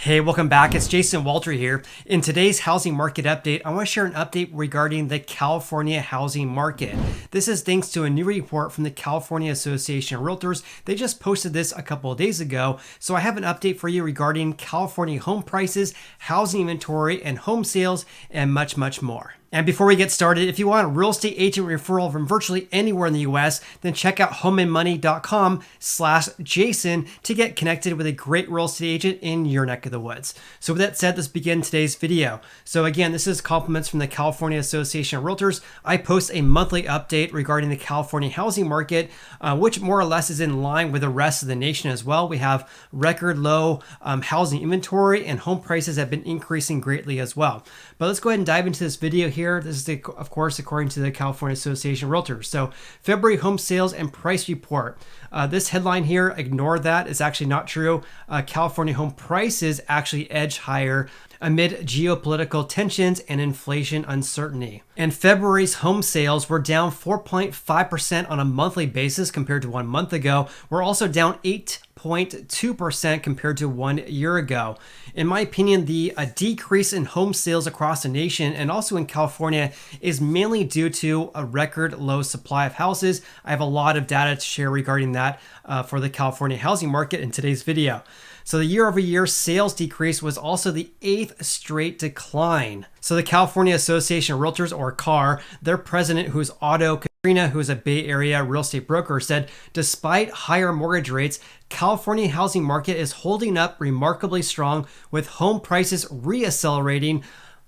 Hey, welcome back. It's JWalter here. In today's housing market update, I want to share an update regarding the California housing market. This is thanks to a new report from the California Association of Realtors. They just posted this a couple of days ago. So I have an update for you regarding California home prices, housing inventory, and home sales, and much, much more. And before we get started, if you want a real estate agent referral from virtually anywhere in the US, then check out homeandmoney.com/Jason to get connected with a great real estate agent in your neck of the woods. So with that said, let's begin today's video. So again, this is compliments from the California Association of Realtors. I post a monthly update regarding the California housing market, which more or less is in line with the rest of the nation as well. We have record low housing inventory and home prices have been increasing greatly as well. But let's go ahead and dive into this video here. This is, of course, according to the California Association of Realtors. So February home sales and price report. This headline here, ignore that. It's actually not true. California home prices actually edge higher amid geopolitical tensions and inflation uncertainty. And February's home sales were down 4.5% on a monthly basis compared to 1 month ago. We're also down 8.2% compared to 1 year ago. In my opinion, the decrease in home sales across the nation and also in California is mainly due to a record low supply of houses. I have a lot of data to share regarding that for the California housing market in today's video. So the year-over-year sales decrease was also the 8th straight decline. So the California Association of Realtors, or CAR, their president, who's Otto Katrina, who's a Bay Area real estate broker, said, despite higher mortgage rates, California housing market is holding up remarkably strong with home prices reaccelerating,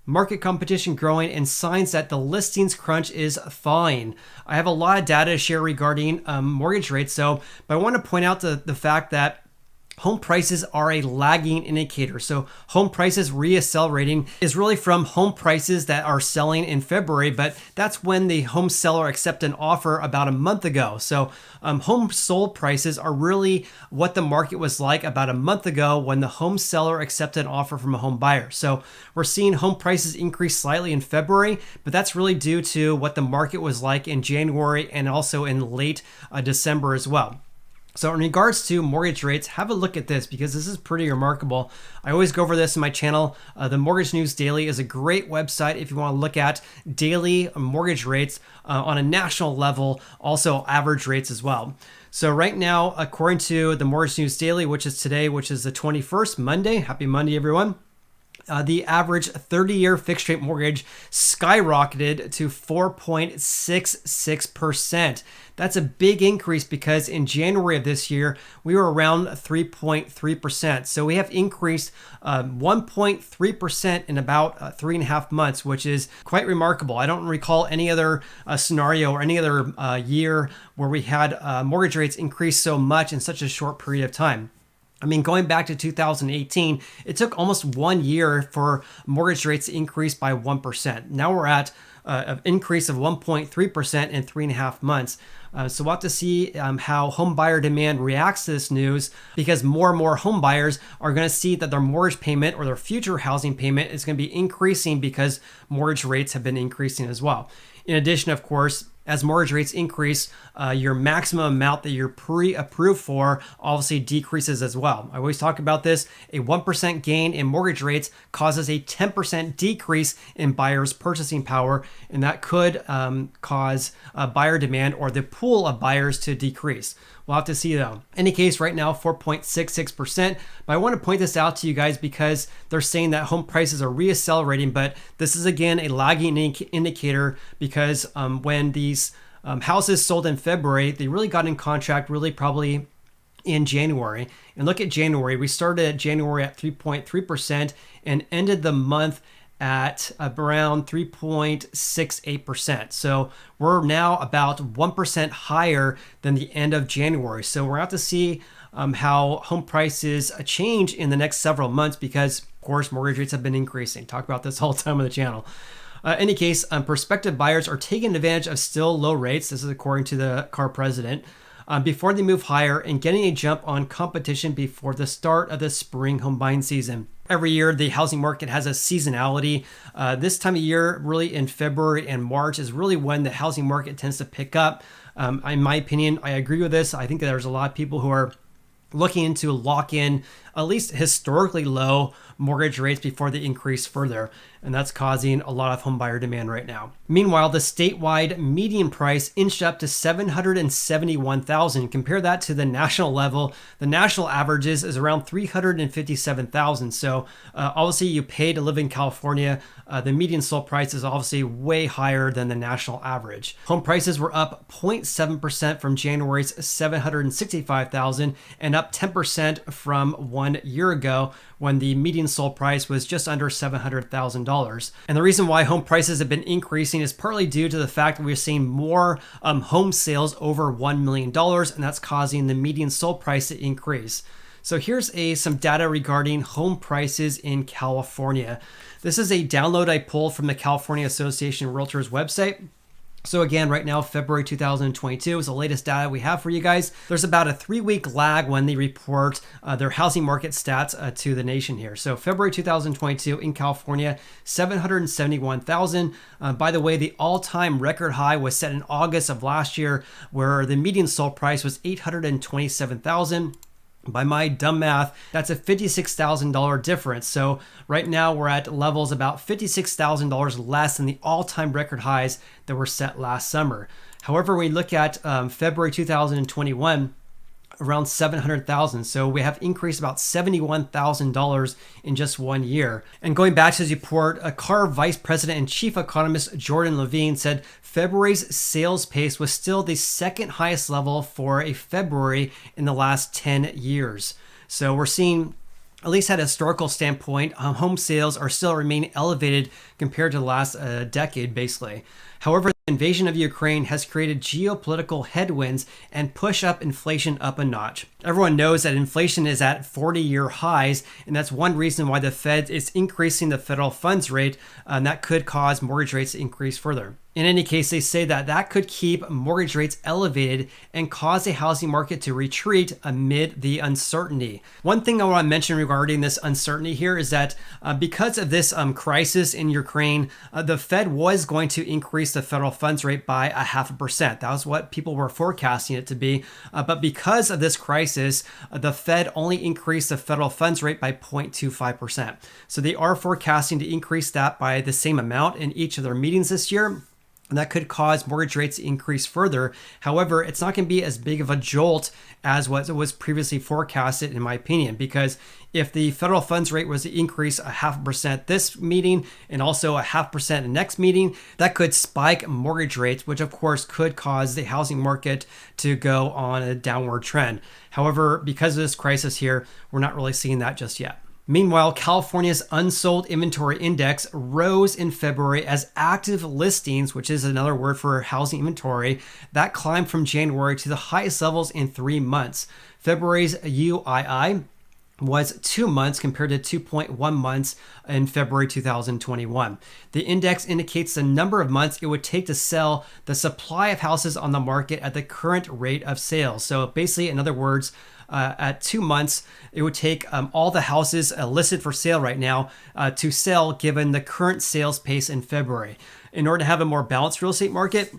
market competition growing, and signs that the listings crunch is thawing. I have a lot of data to share regarding mortgage rates, but I want to point out the fact that home prices are a lagging indicator. So home prices reaccelerating is really from home prices that are selling in February, but that's when the home seller accepted an offer about a month ago. So home sold prices are really what the market was like about a month ago when the home seller accepted an offer from a home buyer. So we're seeing home prices increase slightly in February, but that's really due to what the market was like in January and also in late December as well. So in regards to mortgage rates, have a look at this because this is pretty remarkable. I always go over this in my channel. The Mortgage News Daily is a great website if you want to look at daily mortgage rates on a national level, also average rates as well. So right now, according to the Mortgage News Daily, which is today, which is the 21st, Monday. Happy Monday, everyone. The average 30-year fixed rate mortgage skyrocketed to 4.66%. That's a big increase because in January of this year, we were around 3.3%. So we have increased 1.3% in about 3.5 months, which is quite remarkable. I don't recall any other scenario or any other year where we had mortgage rates increase so much in such a short period of time. I mean, going back to 2018, it took almost 1 year for mortgage rates to increase by 1%. Now we're at an increase of 1.3% in 3.5 months. So we'll have to see how home buyer demand reacts to this news because more and more home buyers are going to see that their mortgage payment or their future housing payment is going to be increasing because mortgage rates have been increasing as well. In addition, of course, as mortgage rates increase, your maximum amount that you're pre-approved for obviously decreases as well. I always talk about this. A 1% gain in mortgage rates causes a 10% decrease in buyers' purchasing power, and that could cause buyer demand or the pool of buyers to decrease. We'll have to see though. In any case, right now, 4.66%. But I want to point this out to you guys because they're saying that home prices are reaccelerating, but this is again a lagging indicator because when these houses sold in February, they really got in contract really probably in January. And look at January. We started January at 3.3% and ended the month at around 3.68%. So we're now about 1% higher than the end of January. So we're out to see how home prices change in the next several months because, of course, mortgage rates have been increasing. Talk about this all the time on the channel. Any case, prospective buyers are taking advantage of still low rates. This is according to the CAR president. Before they move higher and getting a jump on competition before the start of the spring home buying season. Every year, the housing market has a seasonality. This time of year, really in February and March, is really when the housing market tends to pick up. In my opinion, I agree with this. I think that there's a lot of people who are looking to lock in at least historically low mortgage rates before they increase further. And that's causing a lot of home buyer demand right now. Meanwhile, the statewide median price inched up to $771,000. Compare that to the national level. The national averages is around $357,000. So obviously you pay to live in California. The median sold price is obviously way higher than the national average. Home prices were up 0.7% from January's $765,000 and up 10% from 1 year ago when the median sold price was just under $700,000. And the reason why home prices have been increasing is partly due to the fact that we're seeing more home sales over $1 million, and that's causing the median sold price to increase. So here's some data regarding home prices in California. This is a download I pulled from the California Association of Realtors website. So again, right now, February 2022 is the latest data we have for you guys. There's about a 3-week lag when they report their housing market stats to the nation here. So February 2022 in California, 771,000. By the way, the all-time record high was set in August of last year, where the median sold price was 827,000. By my dumb math, that's a $56,000 difference. So right now we're at levels about $56,000 less than the all-time record highs that were set last summer. However, when we look at February 2021, around 700,000. So we have increased about $71,000 in just 1 year. And going back to his report, a CAR Vice President and Chief Economist Jordan Levine said February's sales pace was still the second highest level for a February in the last 10 years. So we're seeing, at least at a historical standpoint, home sales are still remaining elevated compared to the last decade, basically. However, the invasion of Ukraine has created geopolitical headwinds and push up inflation up a notch. Everyone knows that inflation is at 40-year highs, and that's one reason why the Fed is increasing the federal funds rate, and that could cause mortgage rates to increase further. In any case, they say that that could keep mortgage rates elevated and cause the housing market to retreat amid the uncertainty. One thing I want to mention regarding this uncertainty here is that because of this crisis in Ukraine, the Fed was going to increase the federal funds rate by 0.5%. That was what people were forecasting it to be. But because of this crisis, the Fed only increased the federal funds rate by 0.25%. So they are forecasting to increase that by the same amount in each of their meetings this year. And that could cause mortgage rates to increase further. However, it's not going to be as big of a jolt as what was previously forecasted, in my opinion, because if the federal funds rate was to increase 0.5% this meeting and also 0.5% the next meeting, that could spike mortgage rates, which of course could cause the housing market to go on a downward trend. However, because of this crisis here, we're not really seeing that just yet. Meanwhile, California's unsold inventory index rose in February as active listings, which is another word for housing inventory, that climbed from January to the highest levels in 3 months. February's UII was 2 months compared to 2.1 months in February 2021. The index indicates the number of months it would take to sell the supply of houses on the market at the current rate of sales. So basically, in other words, at 2 months, it would take all the houses listed for sale right now to sell given the current sales pace in February. In order to have a more balanced real estate market,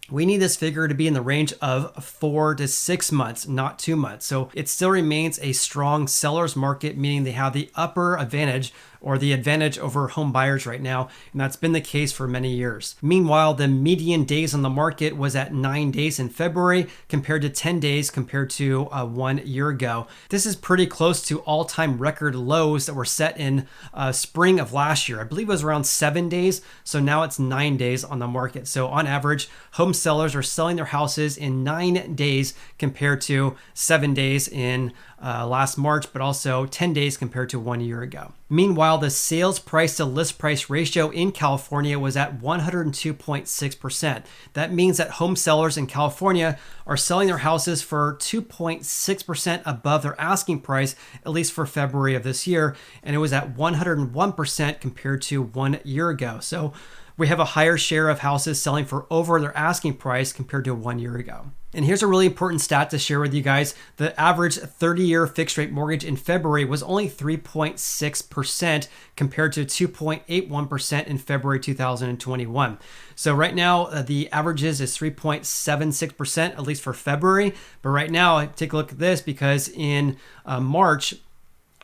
we need this figure to be in the range of 4 to 6 months, not 2 months. So it still remains a strong seller's market, meaning they have the upper advantage or the advantage over home buyers right now, and that's been the case for many years. Meanwhile, the median days on the market was at 9 days in February compared to 10 days compared to 1 year ago. This is pretty close to all-time record lows that were set in spring of last year. I believe it was around 7 days, so now it's 9 days on the market. So on average, home sellers are selling their houses in 9 days compared to 7 days in last March, but also 10 days compared to 1 year ago. Meanwhile, the sales price to list price ratio in California was at 102.6%. That means that home sellers in California are selling their houses for 2.6% above their asking price, at least for February of this year, and it was at 101% compared to 1 year ago. So we have a higher share of houses selling for over their asking price compared to 1 year ago. And here's a really important stat to share with you guys. The average 30-year fixed rate mortgage in February was only 3.6% compared to 2.81% in February 2021. So right now, the averages is 3.76%, at least for February. But right now, take a look at this because in March,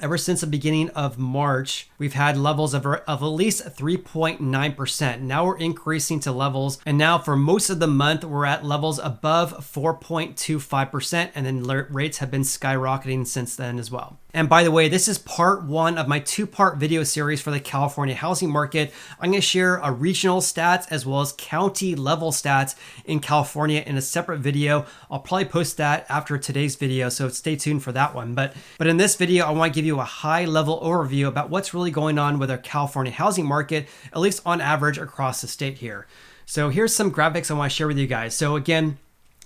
ever since the beginning of March, we've had levels of at least 3.9%. Now we're increasing to levels, and now for most of the month, we're at levels above 4.25%, and then rates have been skyrocketing since then as well. And by the way, this is part one of my two-part video series for the California housing market. I'm going to share a regional stats as well as county level stats in California in a separate video. I'll probably post that after today's video, so stay tuned for that one. But in this video, I want to give you a high-level overview about what's really going on with our California housing market, at least on average across the state here. So here's some graphics I want to share with you guys. So again,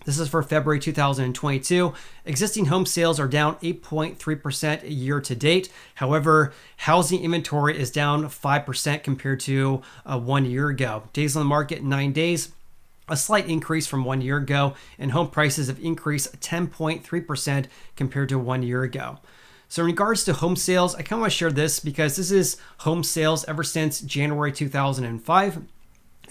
this is for February 2022. Existing home sales are down 8.3% year to date. However, housing inventory is down 5% compared to 1 year ago. Days on the market, 9 days. A slight increase from 1 year ago, and home prices have increased 10.3% compared to 1 year ago. So in regards to home sales, I kind of want to share this because this is home sales ever since January 2005.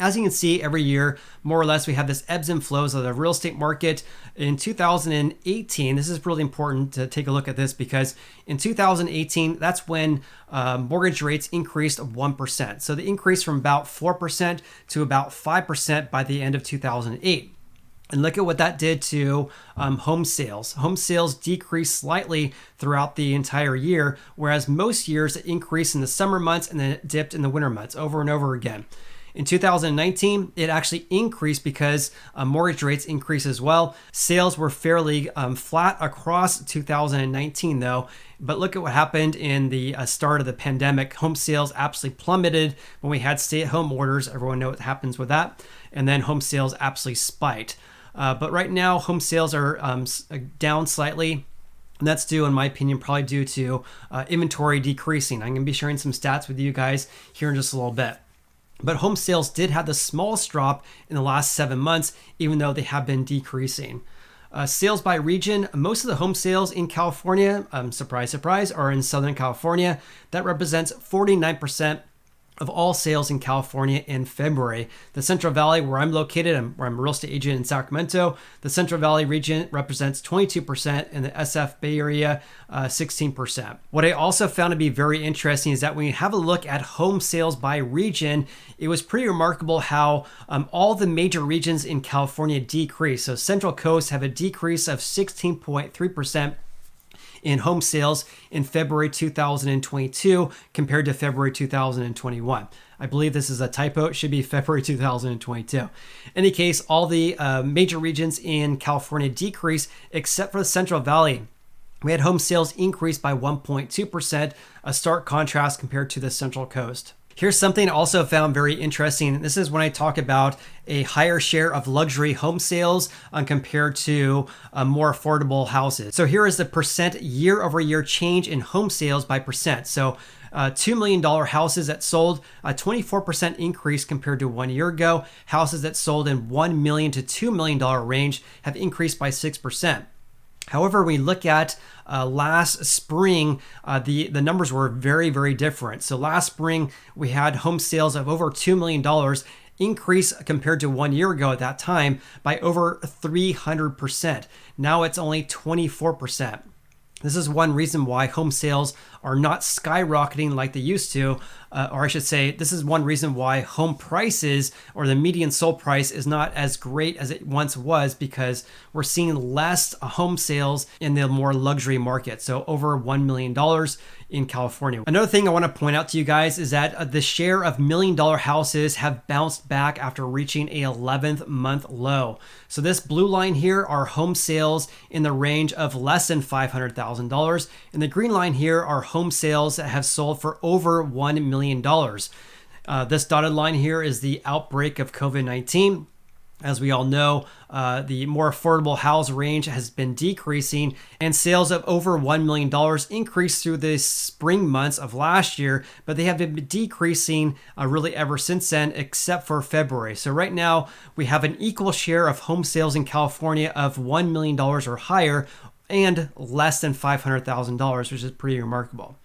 As you can see, every year, more or less, we have this ebbs and flows of the real estate market. In 2018, this is really important to take a look at this because in 2018, that's when mortgage rates increased 1%. So the increase from about 4% to about 5% by the end of 2008. And look at what that did to home sales. Home sales decreased slightly throughout the entire year, whereas most years it increased in the summer months and then it dipped in the winter months over and over again. In 2019, it actually increased because mortgage rates increased as well. Sales were fairly flat across 2019 though, but look at what happened in the start of the pandemic. Home sales absolutely plummeted when we had stay-at-home orders. Everyone knows what happens with that. And then home sales absolutely spiked. But right now, home sales are down slightly. And that's due, in my opinion, probably due to inventory decreasing. I'm going to be sharing some stats with you guys here in just a little bit. But home sales did have the smallest drop in the last 7 months, even though they have been decreasing. Sales by region, most of the home sales in California, surprise, surprise, are in Southern California. That represents 49% of all sales in California in February. The Central Valley, where I'm located, where I'm a real estate agent in Sacramento, the Central Valley region represents 22%, and the SF Bay Area, 16%. What I also found to be very interesting is that when you have a look at home sales by region, it was pretty remarkable how all the major regions in California decreased. So Central Coast have a decrease of 16.3% in home sales in February 2022 compared to February 2021. I believe this is a typo. It should be February 2022. In any case, all the major regions in California decreased except for the Central Valley. We had home sales increase by 1.2%, a stark contrast compared to the Central Coast. Here's something I also found very interesting. This is when I talk about a higher share of luxury home sales compared to more affordable houses. So here is the percent year over year change in home sales by percent. So $2 million houses that sold, a 24% increase compared to 1 year ago. Houses that sold in $1 million to $2 million range have increased by 6%. However, when we look at last spring, the numbers were very, very different. So last spring, we had home sales of over $2 million, increase compared to 1 year ago at that time by over 300%. Now it's only 24%. This is one reason why home sales are not skyrocketing like they used to, or I should say, this is one reason why home prices or the median sold price is not as great as it once was, because we're seeing less home sales in the more luxury market. So over $1 million in California. Another thing I want to point out to you guys is that the share of $1 million houses have bounced back after reaching a 11th month low. So this blue line here are home sales in the range of less than $500,000. And the green line here are home sales that have sold for over $1 million. This dotted line here is the outbreak of COVID-19. As we all know, the more affordable house range has been decreasing, and sales of over $1 million increased through the spring months of last year, but they have been decreasing really ever since then, except for February. So right now, we have an equal share of home sales in California of $1 million or higher, and less than $500,000, which is pretty remarkable.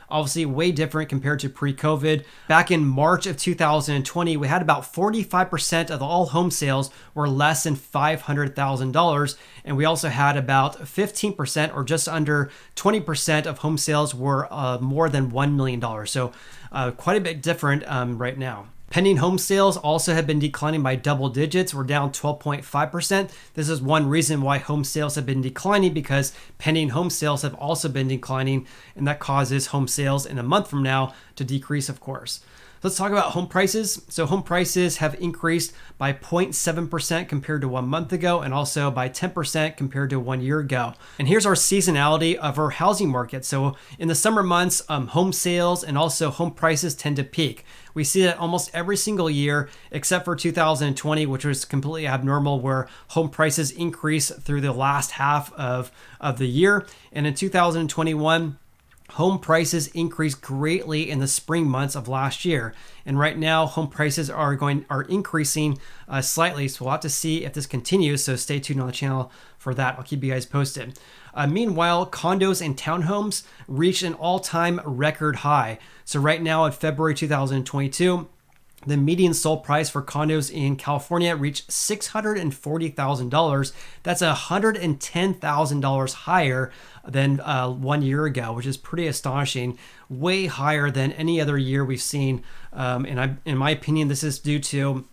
Obviously, way different compared to pre-COVID. Back in March of 2020, we had about 45% of all home sales were less than $500,000. And we also had about 15% or just under 20% of home sales were more than $1 million. So quite a bit different right now. Pending home sales also have been declining by double digits. We're down 12.5%. This is one reason why home sales have been declining, because pending home sales have also been declining, and that causes home sales in a month from now to decrease, of course. Let's talk about home prices. So home prices have increased by 0.7% compared to 1 month ago, and also by 10% compared to 1 year ago. And here's our seasonality of our housing market. So in the summer months, home sales and also home prices tend to peak. We see that almost every single year, except for 2020, which was completely abnormal, where home prices increase through the last half of the year. And in 2021, home prices increased greatly in the spring months of last year. And right now, home prices are increasing slightly. So we'll have to see if this continues. So stay tuned on the channel for that. I'll keep you guys posted. Meanwhile, condos and townhomes reached an all-time record high. So right now in February 2022, the median sold price for condos in California reached $640,000. That's $110,000 higher than 1 year ago, which is pretty astonishing. Way higher than any other year we've seen. In my opinion, this is due to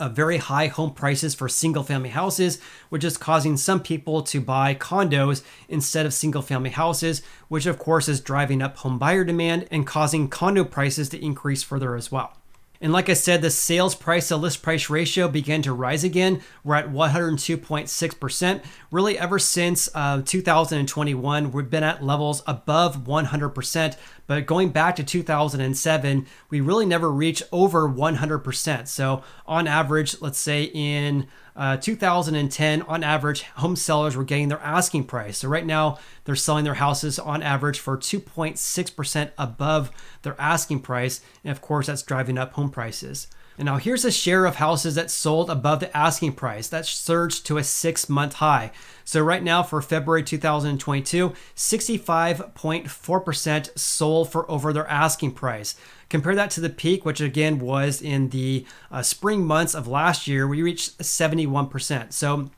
very high home prices for single family houses, which is causing some people to buy condos instead of single family houses, which of course is driving up home buyer demand and causing condo prices to increase further as well. And like I said, the sales price to list price ratio began to rise again. We're at 102.6%. Really, ever since 2021, we've been at levels above 100%. But going back to 2007, we really never reached over 100%. So on average, let's say in 2010, on average, home sellers were getting their asking price. So right now, they're selling their houses on average for 2.6% above their asking price. And of course, that's driving up home prices. And now here's a share of houses that sold above the asking price. That surged to a 6-month high. So right now for February 2022, 65.4% sold for over their asking price. Compare that to the peak, which again was in the spring months of last year. We reached 71%. So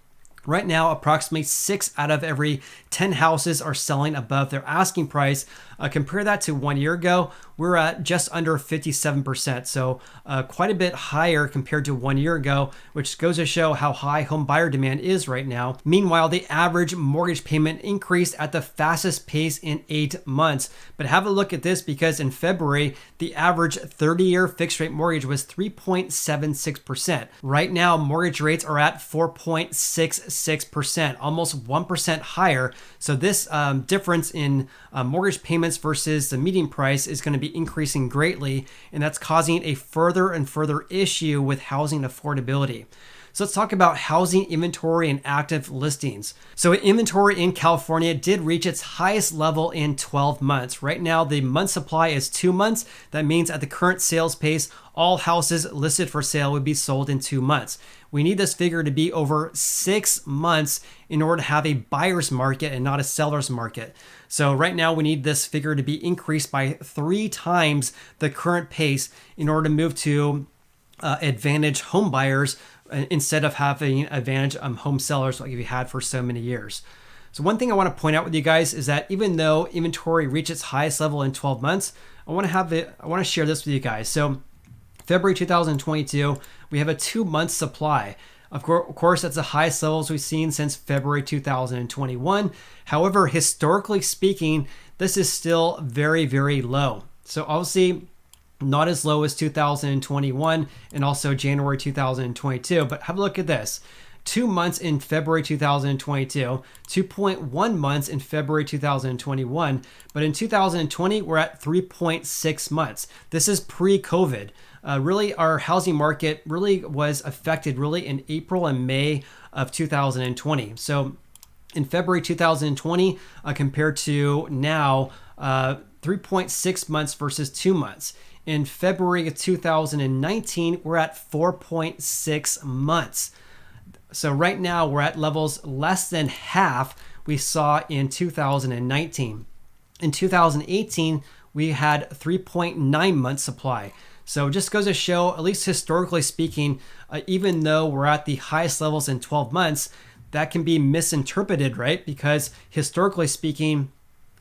right now, approximately 6 out of every 10 houses are selling above their asking price. Compare that to 1 year ago, we're at just under 57%. So quite a bit higher compared to 1 year ago, which goes to show how high home buyer demand is right now. Meanwhile, the average mortgage payment increased at the fastest pace in 8 months. But have a look at this, because in February, the average 30-year fixed rate mortgage was 3.76%. Right now, mortgage rates are at 4.66%, almost 1% higher. So this difference in mortgage payments versus the median price is going to be increasing greatly, and that's causing a further and further issue with housing affordability. So let's talk about housing inventory and active listings. So inventory in California did reach its highest level in 12 months. Right now, the month supply is 2 months. That means at the current sales pace, all houses listed for sale would be sold in 2 months. We need this figure to be over 6 months in order to have a buyer's market and not a seller's market. So right now we need this figure to be increased by 3 times the current pace in order to move to advantage home buyers instead of having advantage home sellers like we had for so many years. So one thing I want to point out with you guys is that even though inventory reached its highest level in 12 months, I want to share this with you guys. So February 2022, we have a 2-month supply. Of course, that's the highest levels we've seen since February 2021. However, historically speaking, this is still very, very low. So obviously, not as low as 2021 and also January 2022. But have a look at this. 2 months in February 2022, 2.1 months in February 2021. But in 2020, we're at 3.6 months. This is pre-COVID. Really, our housing market really was affected really in April and May of 2020. So in February 2020, compared to now, 3.6 months versus 2 months. In February of 2019, we're at 4.6 months. So right now we're at levels less than half we saw in 2019. In 2018, we had 3.9 months supply. So it just goes to show, at least historically speaking, even though we're at the highest levels in 12 months, that can be misinterpreted, right? Because historically speaking,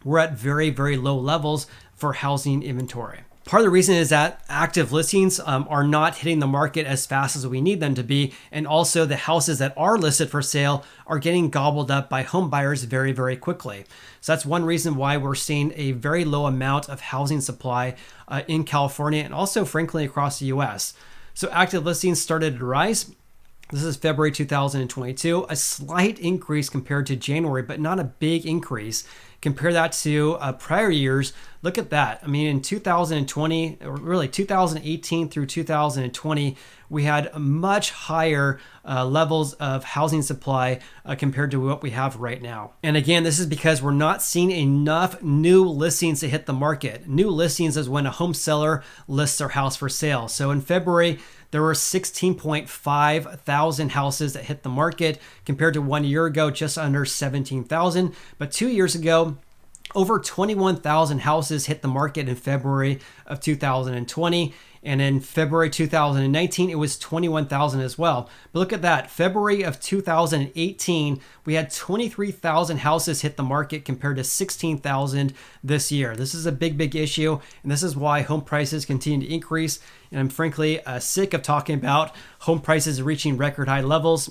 we're at very, very low levels for housing inventory. Part of the reason is that active listings are not hitting the market as fast as we need them to be. And also the houses that are listed for sale are getting gobbled up by home buyers very, very quickly. So that's one reason why we're seeing a very low amount of housing supply in California and also frankly across the US. So active listings started to rise. This is February 2022, a slight increase compared to January, but not a big increase. Compare that to prior years. Look at that. I mean, in 2020, or really 2018 through 2020, we had much higher levels of housing supply compared to what we have right now. And again, this is because we're not seeing enough new listings to hit the market. New listings is when a home seller lists their house for sale. So in February, there were 16.5 thousand houses that hit the market compared to 1 year ago, just under 17,000. But 2 years ago, over 21,000 houses hit the market in February of 2020. And in February 2019, it was 21,000 as well. But look at that. February of 2018, we had 23,000 houses hit the market compared to 16,000 this year. This is a big, big issue. And this is why home prices continue to increase. And I'm frankly sick of talking about home prices reaching record high levels.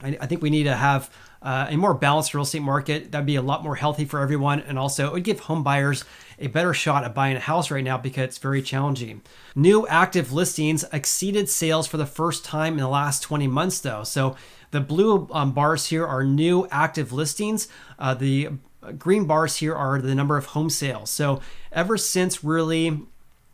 I think we need to have a more balanced real estate market. That'd be a lot more healthy for everyone. And also it would give home buyers a better shot at buying a house right now because it's very challenging. New active listings exceeded sales for the first time in the last 20 months though. So the blue bars here are new active listings. The green bars here are the number of home sales. So ever since really,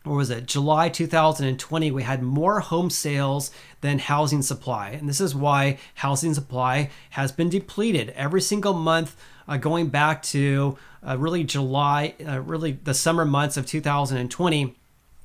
what was it, July 2020, we had more home sales than housing supply. And this is why housing supply has been depleted every single month going back to really July, really the summer months of 2020.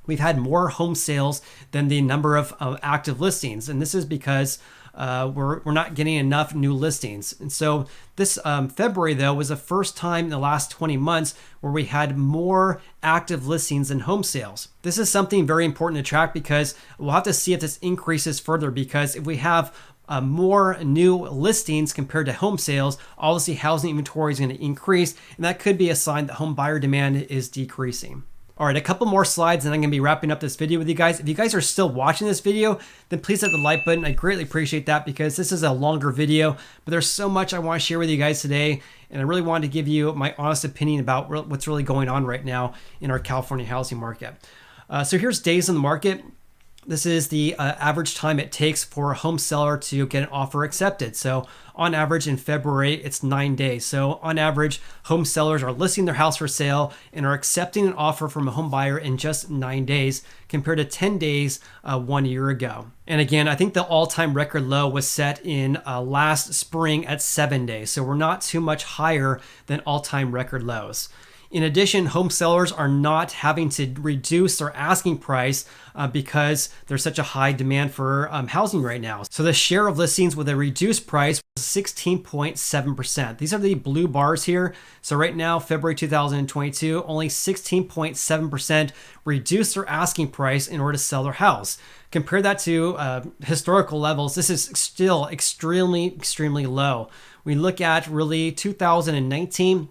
We've had more home sales than the number of active listings. And this is because we're not getting enough new listings. And so this February, though, was the first time in the last 20 months where we had more active listings than home sales. This is something very important to track because we'll have to see if this increases further, because if we have more new listings compared to home sales, obviously housing inventory is going to increase, and that could be a sign that home buyer demand is decreasing. All right, a couple more slides and I'm going to be wrapping up this video with you guys. If you guys are still watching this video, then please hit the like button. I greatly appreciate that because this is a longer video, but there's so much I want to share with you guys today. And I really wanted to give you my honest opinion about what's really going on right now in our California housing market. So here's days on the market. This is the average time it takes for a home seller to get an offer accepted. So on average in February, it's 9 days. So on average, home sellers are listing their house for sale and are accepting an offer from a home buyer in just 9 days compared to 10 days 1 year ago. And again, I think the all-time record low was set in last spring at 7 days. So we're not too much higher than all-time record lows. In addition, home sellers are not having to reduce their asking price because there's such a high demand for housing right now. So the share of listings with a reduced price was 16.7%. These are the blue bars here. So right now, February 2022, only 16.7% reduced their asking price in order to sell their house. Compare that to historical levels. This is still extremely, extremely low. We look at really 2019,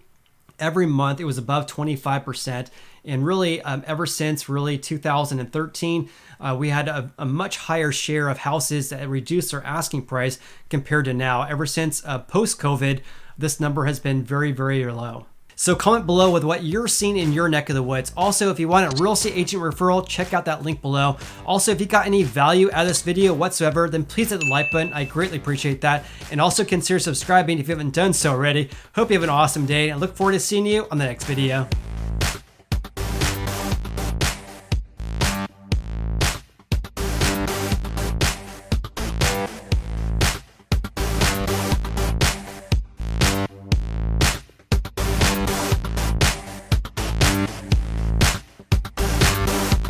every month it was above 25%. And really ever since really 2013, we had a much higher share of houses that reduced their asking price compared to now. Ever since post-COVID, this number has been very, very low. So comment below with what you're seeing in your neck of the woods. Also, if you want a real estate agent referral, check out that link below. Also, if you got any value out of this video whatsoever, then please hit the like button. I greatly appreciate that. And also consider subscribing if you haven't done so already. Hope you have an awesome day and I look forward to seeing you on the next video.